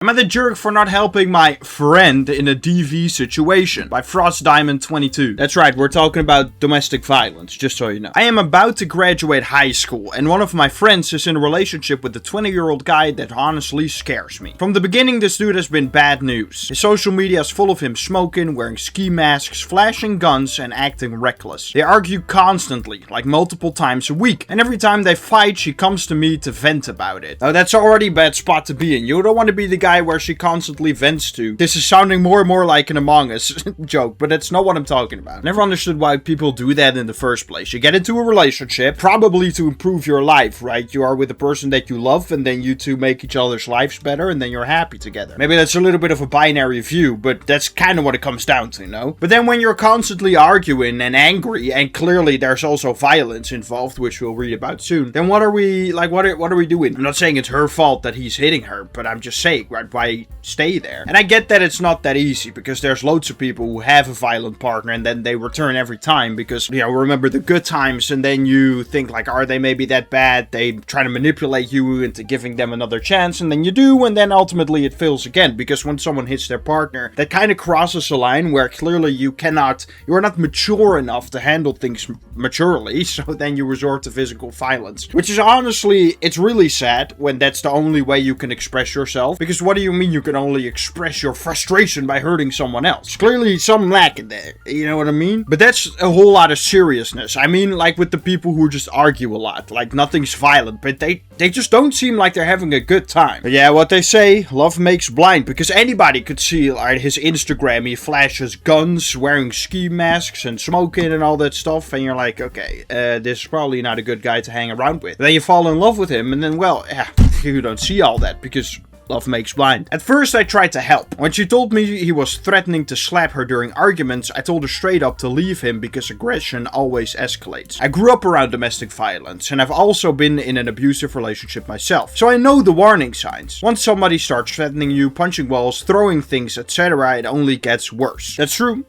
Am I the jerk for not helping my friend in a DV situation? By Frost Diamond 22. That's right, we're talking about domestic violence, just so you know. I am about to graduate high school, and one of my friends is in a relationship with a 20-year-old guy that honestly scares me. From the beginning, this dude has been bad news. His social media is full of him smoking, wearing ski masks, flashing guns, and acting reckless. They argue constantly, like multiple times a week, and every time they fight, she comes to me to vent about it. Now, that's already a bad spot to be in. You don't want to be the guy where she constantly vents to. This is sounding more and more like an Among Us joke, but that's not what I'm talking about. Never understood why people do that in the first place. You get into a relationship, probably to improve your life, right? You are with a person that you love, and then you two make each other's lives better, and then you're happy together. Maybe that's a little bit of a binary view, but that's kind of what it comes down to, no? But then when you're constantly arguing and angry, and clearly there's also violence involved, which we'll read about soon, then what are we, like, what are we doing? I'm not saying it's her fault that he's hitting her, but I'm just saying, right, why stay there? And I get that it's not that easy, because there's loads of people who have a violent partner and then they return every time because, you know, remember the good times, and then you think like, are they maybe that bad? They try to manipulate you into giving them another chance, and then you do, and then ultimately it fails again, because when someone hits their partner, that kind of crosses a line where clearly you are not mature enough to handle things maturely, so then you resort to physical violence. Which is honestly, it's really sad when that's the only way you can express yourself, because what do you mean you can only express your frustration by hurting someone else? Clearly some lack in there, you know what I mean? But that's a whole lot of seriousness. I mean, like with the people who just argue a lot, like nothing's violent, but they just don't seem like they're having a good time. But yeah, what they say, love makes blind, because anybody could see like his Instagram, he flashes guns, wearing ski masks and smoking and all that stuff, and you're like, okay, this is probably not a good guy to hang around with. Then you fall in love with him, and then, well, yeah, you don't see all that, because love makes blind. At first, I tried to help. When she told me he was threatening to slap her during arguments, I told her straight up to leave him because aggression always escalates. I grew up around domestic violence, and I've also been in an abusive relationship myself, so I know the warning signs. Once somebody starts threatening you, punching walls, throwing things, etc., it only gets worse. That's true.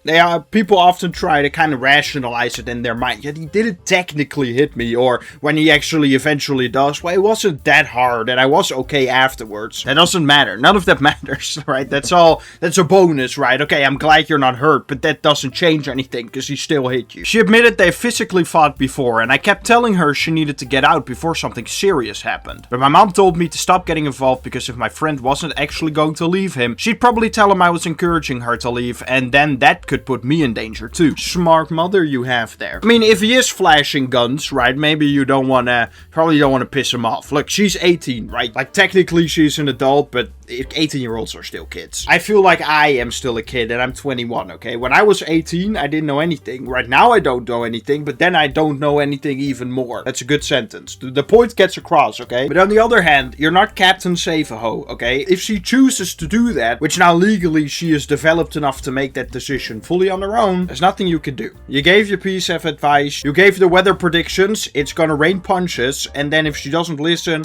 People often try to kind of rationalize it in their mind. Yeah, he didn't technically hit me, or when he actually eventually does, well, it wasn't that hard, and I was okay afterwards. That doesn't matter. None of that matters, right? That's a bonus, right? Okay, I'm glad you're not hurt, but that doesn't change anything because he still hit you. She admitted they physically fought before, and I kept telling her she needed to get out before something serious happened. But my mom told me to stop getting involved because if my friend wasn't actually going to leave him, she'd probably tell him I was encouraging her to leave, and then that could put me in danger too. Smart mother you have there. I mean, if he is flashing guns, right, maybe you probably don't want to piss him off. Look, she's 18, right? Like, technically she's an adult, but 18-year-olds are still kids. I feel like I am still a kid, and I'm 21, okay? When I was 18, I didn't know anything. Right now, I don't know anything, but then I don't know anything even more. That's a good sentence. The point gets across, okay? But on the other hand, you're not Captain Save-A-Ho, okay? If she chooses to do that, which now legally she is developed enough to make that decision fully on her own, there's nothing you can do. You gave your piece of advice, you gave the weather predictions, it's gonna rain punches, and then if she doesn't listen,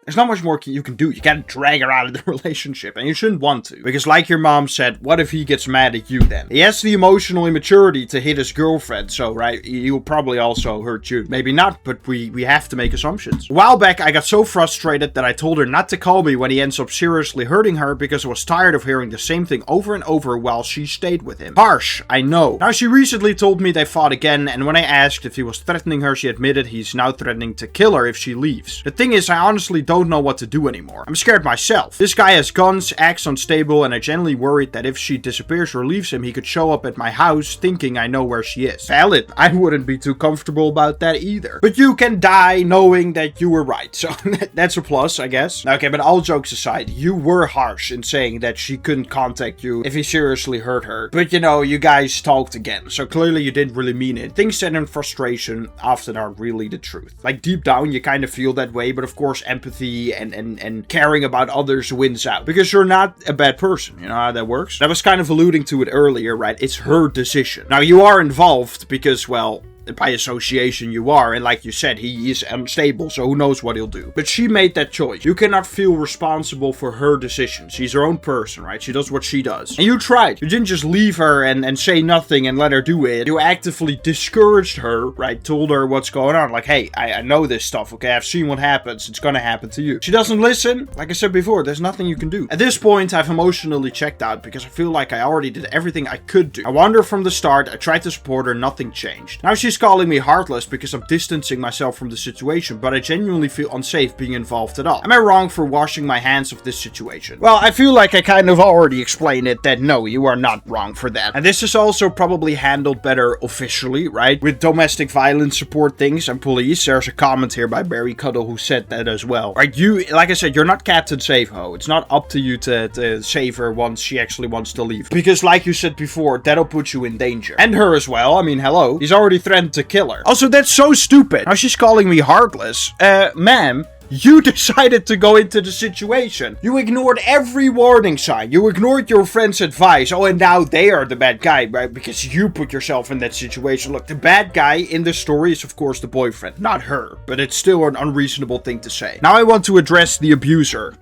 there's not much more you can do. You can't drag her out of the relationship, and you shouldn't want to. Because like your mom said, what if he gets mad at you then? He has the emotional immaturity to hit his girlfriend, so, right, he'll probably also hurt you. Maybe not, but we have to make assumptions. A while back, I got so frustrated that I told her not to call me when he ends up seriously hurting her because I was tired of hearing the same thing over and over while she stayed with him. Harsh, I know. Now, she recently told me they fought again, and when I asked if he was threatening her, she admitted he's now threatening to kill her if she leaves. The thing is, I honestly don't know what to do anymore. I'm scared myself. This guy has guns, acts unstable, and I genuinely worried that if she disappears or leaves him, he could show up at my house thinking I know where she is. Valid. I wouldn't be too comfortable about that either. But you can die knowing that you were right, so that's a plus, I guess. Okay, but all jokes aside, you were harsh in saying that she couldn't contact you if he seriously hurt her. But you know, you guys talked again, so clearly you didn't really mean it. Things said in frustration often aren't really the truth. Like deep down, you kind of feel that way, but of course empathy and caring about others wins out. Because you're not a bad person. You know how that works? I was kind of alluding to it earlier, right? It's her decision. Now, you are involved because, well, by association you are. And like you said, he is unstable, so who knows what he'll do. But she made that choice. You cannot feel responsible for her decisions. She's her own person, right? She does what she does. And you tried. You didn't just leave her and say nothing and let her do it. You actively discouraged her, right? Told her what's going on. Like, hey, I know this stuff, okay? I've seen what happens. It's gonna happen to you. She doesn't listen. Like I said before, there's nothing you can do. At this point, I've emotionally checked out because I feel like I already did everything I could do. I warned her from the start. I tried to support her. Nothing changed. Now she's calling me heartless because I'm distancing myself from the situation, but I genuinely feel unsafe being involved at all. Am I wrong for washing my hands of this situation? Well, I feel like I kind of already explained it that no, you are not wrong for that. And this is also probably handled better officially, right? With domestic violence support things and police. There's a comment here by Barry Cuddle who said that as well. Right, you, like I said, you're not Captain Save-Ho. It's not up to you to save her once she actually wants to leave. Because like you said before, that'll put you in danger. And her as well. I mean, hello. He's already threatened to kill her. Also, that's so stupid. Now she's calling me heartless. Ma'am, you decided to go into the situation. You ignored every warning sign. You ignored your friend's advice. Oh, and now they are the bad guy, right? Because you put yourself in that situation. Look, the bad guy in the story is, of course, the boyfriend, not her. But it's still an unreasonable thing to say. Now I want to address the abuser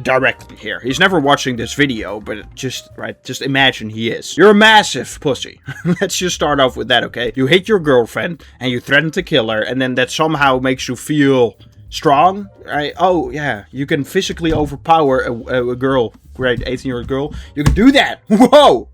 directly here. He's never watching this video, but just imagine he is. You're a massive pussy. Let's just start off with that, okay? You hate your girlfriend, and you threaten to kill her, and then that somehow makes you feel strong, right? Oh, yeah, you can physically overpower a girl, right? 18-year-old girl. You can do that. Whoa!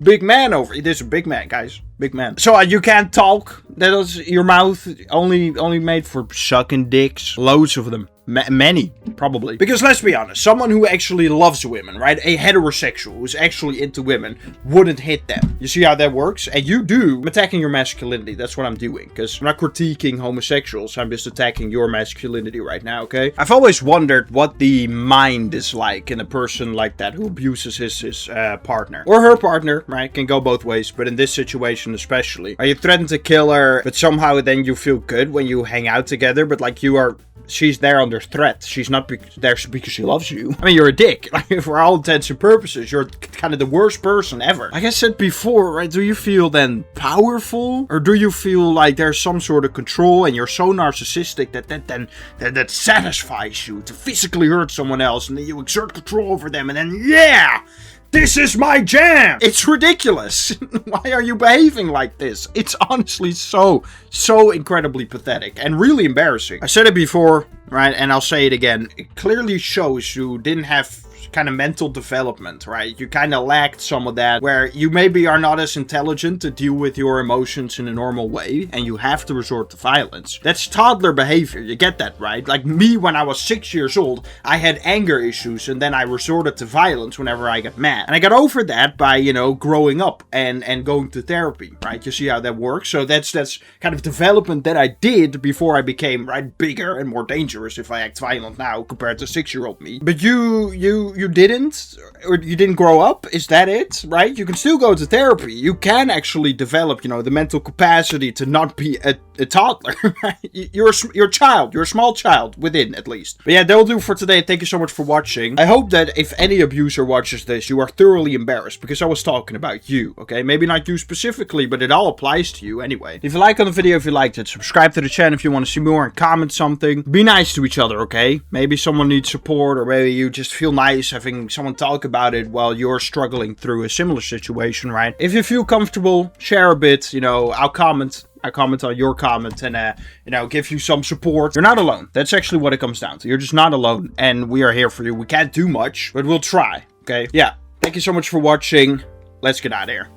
Big man over here. This is a big man, guys. Big man. So you can't talk. That is your mouth only made for sucking dicks. Loads of them. Many, probably. Because let's be honest, someone who actually loves women, right? A heterosexual who's actually into women wouldn't hit them. You see how that works? And you do. I'm attacking your masculinity. That's what I'm doing. Because I'm not critiquing homosexuals. I'm just attacking your masculinity right now, okay? I've always wondered what the mind is like in a person like that who abuses his partner. Or her partner, right? Can go both ways. But in this situation especially. Are you threatened to kill her, but somehow then you feel good when you hang out together, but like you are... She's there under threat. She's not there because she loves you. I mean, you're a dick. Like, for all intents and purposes, you're kind of the worst person ever. Like I said before, right? Do you feel then powerful? Or do you feel like there's some sort of control and you're so narcissistic that satisfies you to physically hurt someone else and then you exert control over them and then, yeah! This is my jam! It's ridiculous. Why are you behaving like this? It's honestly so incredibly pathetic and really embarrassing. I said it before, right? And I'll say it again. It clearly shows you didn't have kind of mental development, right? You kind of lacked some of that, where you maybe are not as intelligent to deal with your emotions in a normal way, and you have to resort to violence. That's toddler behavior, you get that, right? Like me, when I was 6 years old, I had anger issues, and then I resorted to violence whenever I got mad. And I got over that by, you know, growing up and going to therapy, right? You see how that works? So that's kind of development that I did before I became, right, bigger and more dangerous if I act violent now compared to 6-year-old me. But you didn't, or you didn't grow up? Is that it? Right? You can still go to therapy. You can actually develop, you know, the mental capacity to not be a toddler. Right? You're a child. You're a small child within, at least. But yeah, that'll do for today. Thank you so much for watching. I hope that if any abuser watches this, you are thoroughly embarrassed because I was talking about you. Okay, maybe not you specifically, but it all applies to you anyway. Leave a like on the video if you liked it. Subscribe to the channel if you want to see more, and comment something. Be nice to each other, okay? Maybe someone needs support, or maybe you just feel nice having someone talk about it while you're struggling through a similar situation, right? If you feel comfortable, share a bit, you know, I'll comment on your comment and, you know, give you some support. You're not alone. That's actually what it comes down to. You're just not alone, and we are here for you. We can't do much, but we'll try, okay? Yeah, thank you so much for watching. Let's get out of here.